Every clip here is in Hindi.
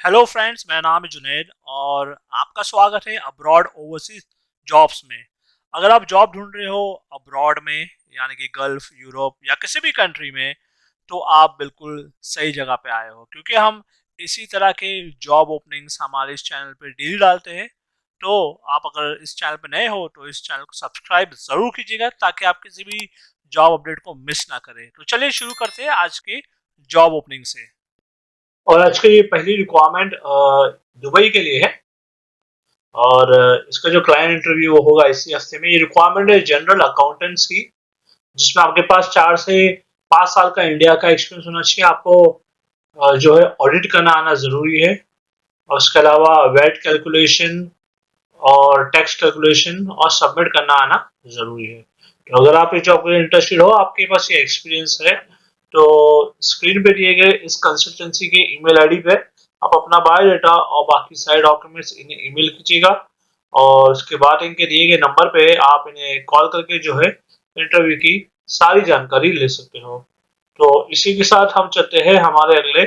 हेलो फ्रेंड्स, मेरा नाम है जुनैद और आपका स्वागत है अब्रॉड ओवरसीज जॉब्स में। अगर आप जॉब ढूंढ रहे हो अब्रॉड में, यानी कि गल्फ, यूरोप या किसी भी कंट्री में, तो आप बिल्कुल सही जगह पे आए हो, क्योंकि हम इसी तरह के जॉब ओपनिंग्स हमारे इस चैनल पे डेली डालते हैं। तो आप अगर इस चैनल पे नए हो तो इस चैनल को सब्सक्राइब जरूर कीजिएगा, ताकि आप किसी भी जॉब अपडेट को मिस ना करें। तो चलिए शुरू करते हैं आज के जॉब ओपनिंग से। और आज की ये पहली रिक्वायरमेंट दुबई के लिए है। और इसका जो क्लाइंट इंटरव्यू होगा इसी हफ्ते में। ये रिक्वायरमेंट है जनरल अकाउंटेंट्स की, जिसमें आपके पास 4 से 5 साल का इंडिया का एक्सपीरियंस होना चाहिए। आपको जो है ऑडिट करना आना ज़रूरी है, और उसके अलावा वैट कैलकुलेशन और टैक्स कैलकुलेशन और सबमिट करना आना ज़रूरी है। तो अगर आप इस जॉब के लिए इंटरेस्टेड हो, आपके पास ये एक्सपीरियंस है, तो स्क्रीन पे दिए गए इस कंसल्टेंसी के ईमेल आईडी पे आप अपना बायोडाटा और बाकी सारे डॉक्यूमेंट्स इन्हें ईमेल कीजिएगा। और उसके बाद इनके दिए गए नंबर पे आप इन्हें कॉल करके जो है इंटरव्यू की सारी जानकारी ले सकते हो। तो इसी के साथ हम चलते हैं हमारे अगले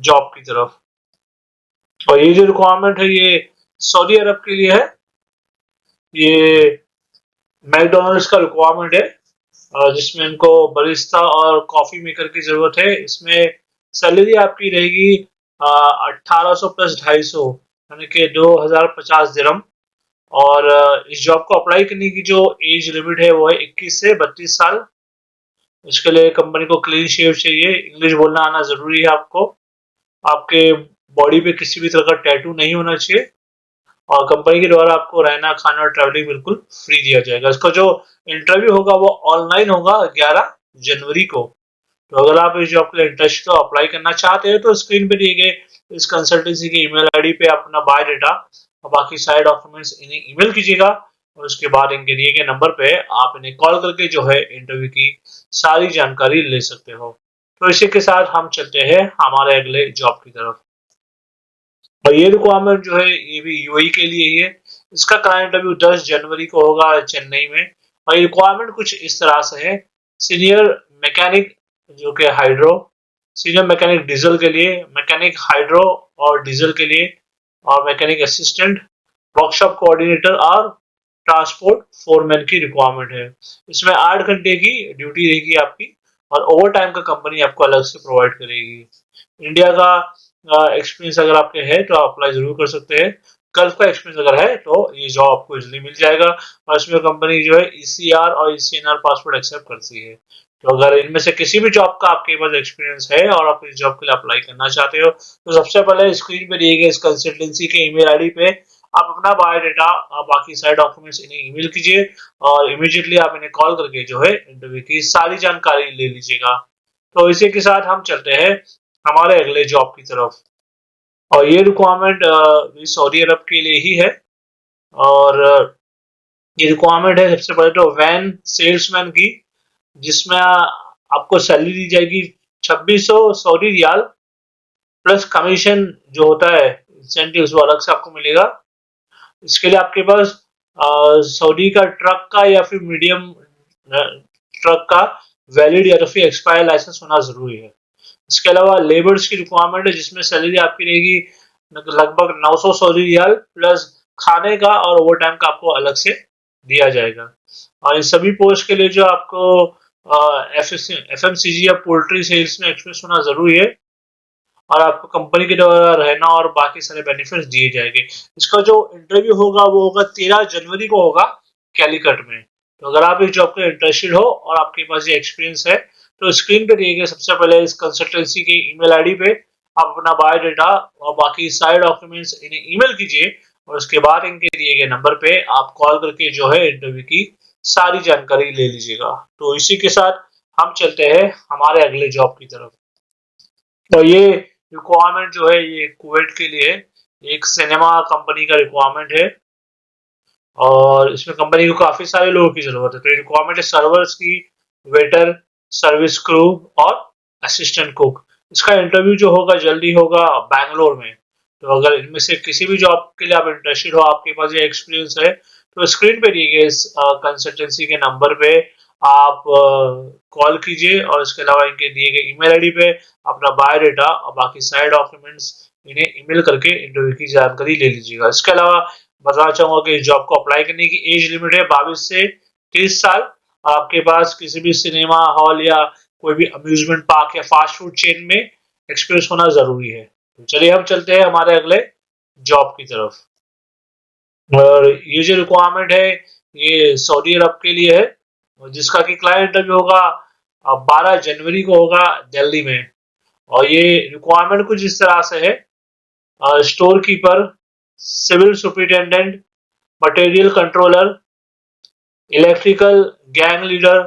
जॉब की तरफ। और ये जो रिक्वायरमेंट है ये सऊदी अरब के लिए है। ये मैकडोनल्ड्स का रिक्वायरमेंट है, जिसमें इनको बरिस्ता और कॉफी मेकर की जरूरत है। इसमें सैलरी आपकी रहेगी 1800 प्लस 250, यानी कि 2050 दिरहम। और इस जॉब को अप्लाई करने की जो एज लिमिट है वो है 21 से 32 साल। इसके लिए कंपनी को क्लीन शेव चाहिए, इंग्लिश बोलना आना जरूरी है आपको। आपके बॉडी पे किसी भी तरह का टैटू नहीं होना चाहिए, और कंपनी के द्वारा आपको रहना, खाना और ट्रैवलिंग बिल्कुल फ्री दिया जाएगा। इसका जो इंटरव्यू होगा वो ऑनलाइन होगा 11 जनवरी को। तो अगर आप इस जॉब के लिए इंटरेस्ट को अप्लाई करना चाहते हैं, तो स्क्रीन पे दिए गए इस कंसल्टेंसी के ईमेल आईडी पे अपना बायोडाटा और बाकी सारे डॉक्यूमेंट्स इन्हें ईमेल कीजिएगा। और उसके बाद इनके दिए गए नंबर पे आप इन्हें कॉल करके जो है इंटरव्यू की सारी जानकारी ले सकते हो। तो इसी के साथ हम चलते हैं हमारे अगले जॉब की तरफ। और ये रिक्वायरमेंट जो है ये भी यूएई के लिए ही है। इसका क्लाइंट इंटरव्यू 10 जनवरी को होगा चेन्नई में। और ये रिक्वायरमेंट कुछ इस तरह से है। सीनियर मैकेनिक, जो कि हाइड्रो, सीनियर मैकेनिक डीजल के लिए, मैकेनिक हाइड्रो और डीजल के लिए, और मैकेनिक असिस्टेंट, वर्कशॉप कोऑर्डिनेटर और ट्रांसपोर्ट फोरमैन की रिक्वायरमेंट है। इसमें 8 घंटे की ड्यूटी रहेगी आपकी, और ओवर टाइम का कंपनी आपको अलग से प्रोवाइड करेगी। इंडिया का एक्सपीरियंस अगर आपके है तो आप अप्लाई जरूर कर सकते हैं। गल्फ का एक्सपीरियंस अगर है तो ये जॉब आपको इजिली मिल जाएगा। और इसमें कंपनी जो है ईसीआर और ईसीएनआर पासपोर्ट एक्सेप्ट करती है। तो अगर इनमें से किसी भी जॉब का आपके पास एक्सपीरियंस है और आप इस जॉब के लिए अप्लाई करना चाहते हो, तो सबसे पहले स्क्रीन पे दिए गए इस कंसल्टेंसी के ईमेल आईडी पे आप अपना बायोडाटा और बाकी सारे डॉक्यूमेंट्स इन्हें ईमेल कीजिए। और इमीडिएटली आप इन्हें कॉल करके जो है इंटरव्यू की सारी जानकारी ले लीजिएगा। तो इसी के साथ हम चलते हैं हमारे अगले जॉब की तरफ। और ये रिक्वायरमेंट सऊदी अरब के लिए ही है। और ये रिक्वायरमेंट है सबसे पहले तो वैन सेल्समैन की, जिसमें आपको सैलरी दी जाएगी 2600 सऊदी रियाल प्लस कमीशन जो होता है, इंसेंटिव्स वो अलग से आपको मिलेगा। इसके लिए आपके पास सऊदी का ट्रक का या फिर मीडियम ट्रक का वैलिड या तो फिर एक्सपायर लाइसेंस होना जरूरी है। इसके अलावा लेबर्स की रिक्वायरमेंट है, जिसमें सैलरी आपकी रहेगी लगभग 900 सऊदी रियाल प्लस खाने का और ओवर टाइम का आपको अलग से दिया जाएगा। और इन सभी पोस्ट के लिए जो आपको एफएमसीजी या पोल्ट्री सेल्स में एक्सपीरियंस होना जरूरी है, और आपको कंपनी के द्वारा रहना और बाकी सारे बेनिफिट्स दिए जाएंगे। इसका जो इंटरव्यू होगा वो होगा 13 जनवरी को होगा कैलिकट में। तो अगर आप इस जॉब के इंटरेस्टेड हो और आपके पास ये एक्सपीरियंस है, तो स्क्रीन पे दिए गए सबसे पहले इस कंसल्टेंसी के ईमेल आईडी पे आप अपना बायोडाटा और बाकी सारे डॉक्यूमेंट्स इन्हें ईमेल कीजिए। और उसके बाद इनके दिए गए नंबर पे आप कॉल करके जो है इंटरव्यू की सारी जानकारी ले लीजिएगा। तो इसी के साथ हम चलते हैं हमारे अगले जॉब की तरफ। तो ये रिक्वायरमेंट जो है ये कुवैत के लिए एक सिनेमा कंपनी का रिक्वायरमेंट है। और इसमें कंपनी को काफी सारे लोगों की जरूरत है। तो ये रिक्वायरमेंट है सर्वर्स की, वेटर, सर्विस क्रू और असिस्टेंट कुक। इसका इंटरव्यू जो होगा जल्दी होगा बैंगलोर में। तो अगर इनमें से किसी भी जॉब के लिए आप इंटरेस्टेड हो, आपके पास ये एक्सपीरियंस है, तो स्क्रीन पे दिए गए इस कंसल्टेंसी के नंबर पे आप कॉल कीजिए। और इसके अलावा इनके दिए गए ईमेल आईडी पे अपना बायोडाटा और बाकी सारे डॉक्यूमेंट्स इन्हें ईमेल करके इंटरव्यू की जानकारी ले लीजिएगा। इसके अलावा बताना चाहूँगा कि जॉब को अप्लाई करने की एज लिमिट है 22 से 30 साल। आपके पास किसी भी सिनेमा हॉल या कोई भी अम्यूज़मेंट पार्क या फास्ट फूड चेन में एक्सपीरियंस होना ज़रूरी है। तो चलिए हम चलते हैं हमारे अगले जॉब की तरफ। और ये जो रिक्वायरमेंट है ये सऊदी अरब के लिए है, जिसका कि क्लाइंट इंटरव्यू होगा 12 जनवरी को होगा दिल्ली में। और ये रिक्वायरमेंट कुछ इस तरह से है: store keeper, civil superintendent, material controller, electrical gang leader,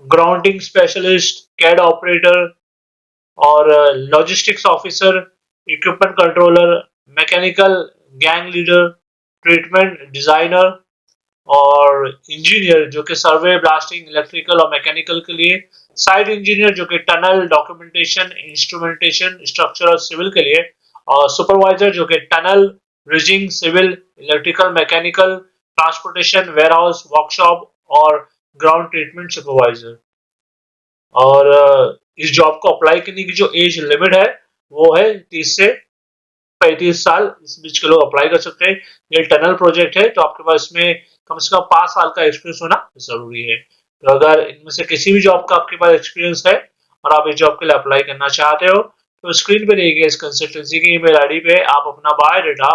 grounding specialist, CAD operator और logistics officer, equipment controller, mechanical gang leader, treatment designer और इंजीनियर जो कि सर्वे, ब्लास्टिंग, इलेक्ट्रिकल और मैकेनिकल के लिए, साइट इंजीनियर जो कि टनल, डॉक्यूमेंटेशन, इंस्ट्रूमेंटेशन, स्ट्रक्चर और सिविल के लिए, और सुपरवाइजर जो कि tunnel, rigging, civil, electrical, mechanical, transportation, warehouse, workshop और ग्राउंड ट्रीटमेंट सुपरवाइजर। और इस जॉब को अप्लाई करने की जो एज लिमिट है वो है 30 से 35 साल। इस बीच के लोग अप्लाई कर सकते हैं। ये टनल प्रोजेक्ट है तो आपके पास इसमें कम से कम 5 साल का एक्सपीरियंस होना जरूरी है। तो अगर इनमें से किसी भी जॉब का आपके पास एक्सपीरियंस है और आप इस जॉब के लिए अप्लाई करना चाहते हो तो स्क्रीन पे दिए गए इस कंसल्टेंसी की ईमेल आईडी पे आप अपना बायोडाटा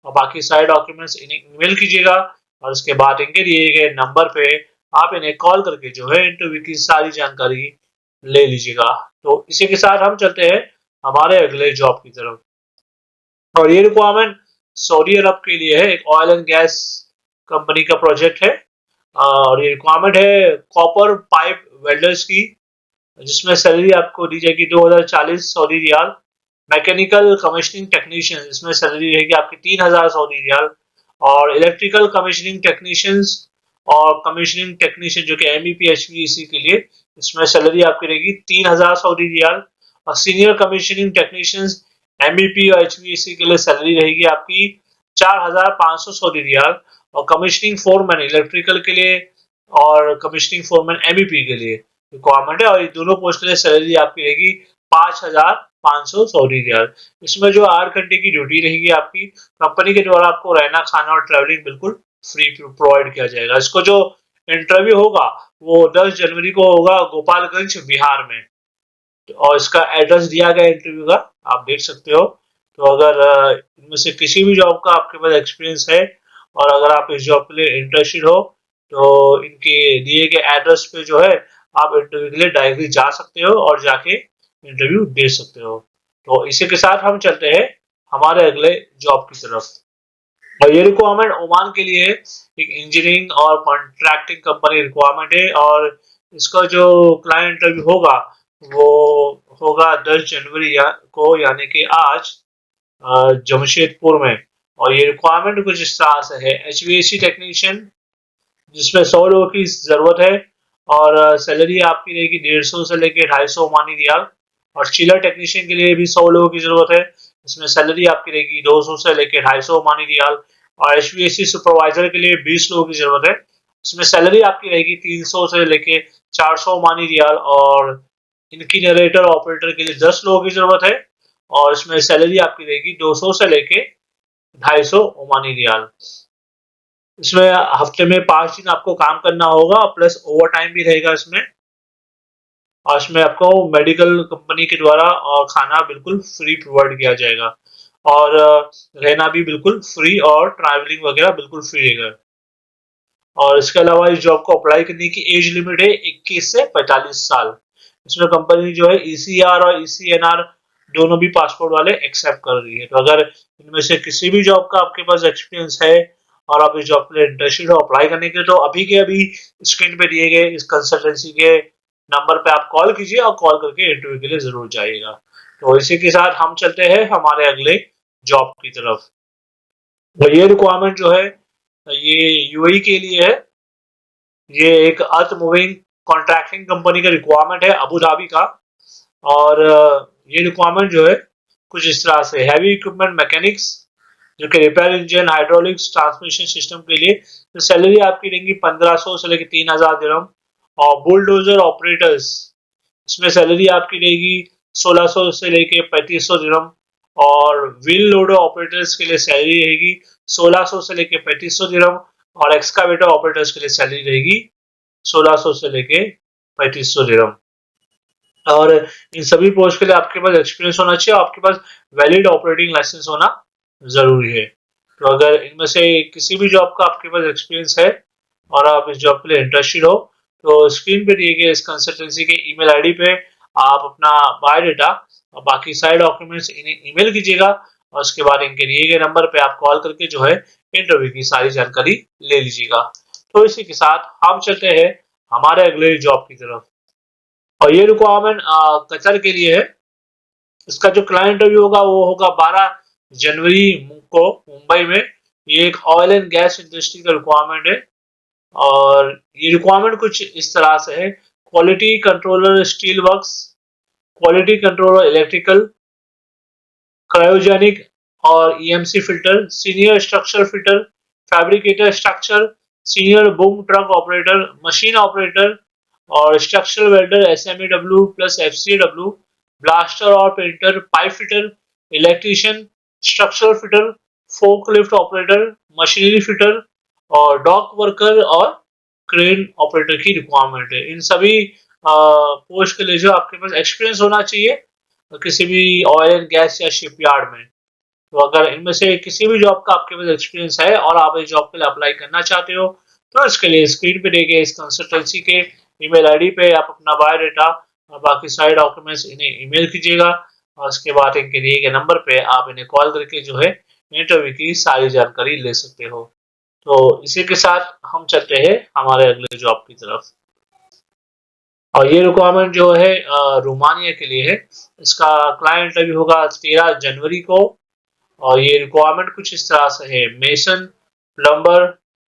और बाकी सारे डॉक्यूमेंट्स इन्हें ईमेल कीजिएगा और उसके बाद इनके दिए गए नंबर पे आप इन्हें कॉल करके जो है इंटरव्यू की सारी जानकारी ले लीजिएगा। तो इसी के साथ हम चलते हैं हमारे अगले जॉब की तरफ। और ये रिक्वायरमेंट सऊदी अरब के लिए है, एक ऑयल एंड गैस कंपनी का प्रोजेक्ट है। और ये रिक्वायरमेंट है कॉपर पाइप वेल्डर्स की, जिसमें सैलरी आपको दी जाएगी 2040 Saudi riyal. Mechanical commissioning technician, इसमें सैलरी रहेगी आपकी 3000 सऊदी रियाल। और इलेक्ट्रिकल कमीशनिंग टेक्नीशियंस और कमीशनिंग टेक्नीशियन जो कि एमईपी एचवीएसी के लिए, इसमें सैलरी आपकी रहेगी 3000 सऊदी रियाल। और सीनियर कमीशनिंग टेक्नीशियंस एमईपी और एचवीएसी के लिए सैलरी रहेगी आपकी 4500 सऊदी रियाल। और कमीशनिंग फोरमैन इलेक्ट्रिकल के लिए और कमीशनिंग फोरमैन एमईपी के लिए रिक्वायरमेंट है। और ये दोनों पोस्ट के लिए सैलरी आपकी रहेगी 5500 सऊदी रियाल। इसमें जो 8 घंटे की ड्यूटी रहेगी आपकी, कंपनी के द्वारा आपको रहना, खाना और ट्रैवलिंग बिल्कुल फ्री प्रोवाइड किया जाएगा। इसको जो इंटरव्यू होगा वो 10 जनवरी को होगा गोपालगंज बिहार में। और इसका एड्रेस दिया गया इंटरव्यू का, आप देख सकते हो। तो अगर इनमें से किसी भी जॉब का आपके पास एक्सपीरियंस है और अगर आप इस जॉब के लिए इंटरेस्टेड हो तो इनके दिए गए एड्रेस पे जो है आप इंटरव्यू के लिए डायरेक्टली जा सकते हो और जाके इंटरव्यू दे सकते हो। तो इसी के साथ हम चलते हैं हमारे अगले जॉब की तरफ। और ये रिक्वायरमेंट ओमान के लिए है, एक इंजीनियरिंग और कॉन्ट्रैक्टिंग कंपनी रिक्वायरमेंट है। और इसका जो क्लाइंट इंटरव्यू होगा वो होगा 10 जनवरी को, यानी कि आज, जमशेदपुर में। और ये रिक्वायरमेंट कुछ इस तरह से है: एचवीएसी टेक्नीशियन, जिसमें 100 लोगों की जरूरत है। और सैलरी आपकी रहेगी 150 से लेके 250 ओमानी रियाल। और चिलर टेक्नीशियन के लिए भी 100 लोगों की जरूरत है, इसमें सैलरी आपकी रहेगी 200 से लेके 250 ओमानी रियाल। और एचवीएसी सुपरवाइजर के लिए 20 लोगों की जरूरत है, इसमें सैलरी आपकी रहेगी 300 से लेके 400 ओमानी रियाल। और इनकिनरेटर ऑपरेटर के लिए 10 लोगों की जरूरत है और इसमें सैलरी आपकी रहेगी 200 से लेके 250 ओमानी रियाल। इसमें हफ्ते में 5 दिन आपको काम करना होगा प्लस ओवर टाइम भी रहेगा इसमें। और इसमें आपको मेडिकल कंपनी के द्वारा और खाना बिल्कुल फ्री प्रोवाइड किया जाएगा। और रहना भी बिल्कुल फ्री और ट्रैवलिंग वगैरह बिल्कुल फ्री रहेगा। और इसके अलावा इस जॉब को अप्लाई करने की एज लिमिट है 21 से 45 साल। इसमें कंपनी जो है ईसीआर और ईसीएनआर दोनों भी पासपोर्ट वाले एक्सेप्ट कर रही है। तो अगर इनमें से किसी भी जॉब का आपके पास एक्सपीरियंस है और आप इस जॉब के लिए इंटरेस्टेड हो अप्लाई करने के, तो अभी के अभी स्क्रीन पे दिए गए इस कंसल्टेंसी के नंबर पे आप कॉल कीजिए और कॉल करके इंटरव्यू के लिए जरूर जाइएगा। तो इसी के साथ हम चलते हैं हमारे अगले जॉब की तरफ। तो ये रिक्वायरमेंट जो है ये यूएई के लिए है। ये एक अर्थ मूविंग कॉन्ट्रैक्टिंग कंपनी का रिक्वायरमेंट है अबू धाबी का। और ये रिक्वायरमेंट जो है कुछ इस तरह से: हैवी इक्विपमेंट मैकेनिक्स जो कि repair engine, hydraulics, transmission system के लिए, तो सैलरी आपकी रहेंगी 1500 से लेकर 3000 दिरहम। और बुलडोजर ऑपरेटर्स, इसमें सैलरी आपकी रहेगी 1600 से लेकर 3500 दिरहम। और व्हील लोडर ऑपरेटर्स के लिए सैलरी रहेगी 1600 से लेके 3500 दिरहम, और एक्सकावेटर ऑपरेटर्स के लिए सैलरी रहेगी 1600 से लेके 3500 दिरहम। और इन सभी पोस्ट के लिए आपके पास एक्सपीरियंस होना चाहिए, आपके पास वैलिड ऑपरेटिंग लाइसेंस होना जरूरी है। तो अगर इनमें से किसी भी जॉब का आपके पास एक्सपीरियंस है और आप इस जॉब के लिए इंटरेस्टेड हो, तो स्क्रीन पे दिए गए इस कंसल्टेंसी के ईमेल आईडी पे आप अपना बायोडाटा और बाकी सारे डॉक्यूमेंट्स इन्हें ईमेल कीजिएगा, और उसके बाद इनके दिए गए नंबर पे आप कॉल करके जो है इंटरव्यू की सारी जानकारी ले लीजिएगा। तो इसी के साथ हम चलते हैं हमारे अगले जॉब की तरफ, और ये रिक्वायरमेंट कतर के लिए है। इसका जो क्लाइंट इंटरव्यू होगा वो होगा 12 जनवरी को मुंबई में। ये एक ऑयल एंड गैस इंडस्ट्री का रिक्वायरमेंट है, और ये रिक्वायरमेंट कुछ इस तरह से है: quality controller steel works, quality controller electrical, cryogenic और EMC filter, senior structure fitter, fabricator structure, senior boom truck operator, machine operator और structural welder SMEW plus FCW, blaster और painter, pipe fitter, electrician, structural fitter, forklift operator, machinery fitter और डॉक वर्कर और क्रेन ऑपरेटर की रिक्वायरमेंट है। इन सभी पोस्ट के लिए जो आपके पास एक्सपीरियंस होना चाहिए किसी भी ऑयल एंड गैस या शिपयार्ड में। तो अगर इनमें से किसी भी जॉब का आपके पास एक्सपीरियंस है और आप इस जॉब के लिए अप्लाई करना चाहते हो, तो इसके लिए स्क्रीन पे दिए गए इस कंसल्टेंसी के ईमेल आईडी पे आप अपना बायोडाटा और बाकी सारे डॉक्यूमेंट्स इन्हें ईमेल कीजिएगा, और उसके बाद इनके दिए गए नंबर पे आप इन्हें कॉल करके जो है इंटरव्यू की सारी जानकारी ले सकते हो। तो इसी के साथ हम चलते हैं हमारे अगले जॉब की तरफ, और ये रिक्वायरमेंट जो है रोमानिया के लिए है। इसका क्लाइंट इंटरव्यू होगा 13 जनवरी को, और ये रिक्वायरमेंट कुछ इस तरह से है: mason, plumber,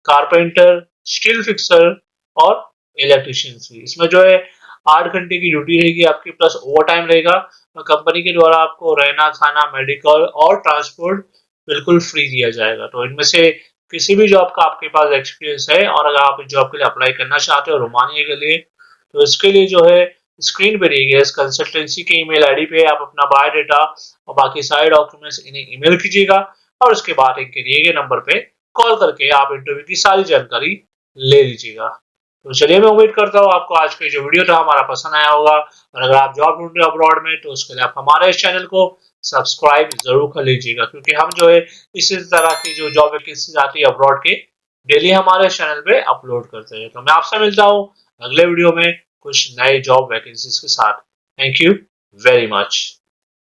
carpenter, steel fixer और इलेक्ट्रिशियंस भी। इसमें जो है 8 घंटे की ड्यूटी रहेगी आपकी, प्लस ओवर टाइम रहेगा। कंपनी के द्वारा आपको रहना, खाना, मेडिकल और ट्रांसपोर्ट बिल्कुल फ्री दिया जाएगा। तो इनमें से किसी भी जॉब का आपके पास एक्सपीरियंस है और अगर आप इस जॉब के लिए अप्लाई करना चाहते हो रोमानिया के लिए, तो इसके लिए जो है स्क्रीन पे दिए गए इस कंसल्टेंसी के ईमेल आईडी पे आप अपना बायोडाटा और बाकी सारे डॉक्यूमेंट्स इन्हें ईमेल कीजिएगा, और उसके बाद इनके दिए गए नंबर पे कॉल करके आप इंटरव्यू की सारी जानकारी ले लीजिएगा। तो चलिए, मैं उम्मीद करता हूँ आपको आज का जो वीडियो था हमारा पसंद आया होगा, और अगर आप जॉब ढूंढ रहे हो अब्रॉड में, तो उसके लिए आप हमारे इस चैनल को सब्सक्राइब जरूर कर लीजिएगा, क्योंकि हम जो है इसी तरह की जो जॉब वैकेंसीज आती है अब्रॉड के, डेली हमारे चैनल पे अपलोड करते हैं। तो मैं आपसे मिलता हूँ अगले वीडियो में कुछ नए जॉब वैकेंसीज के साथ। Thank you very much.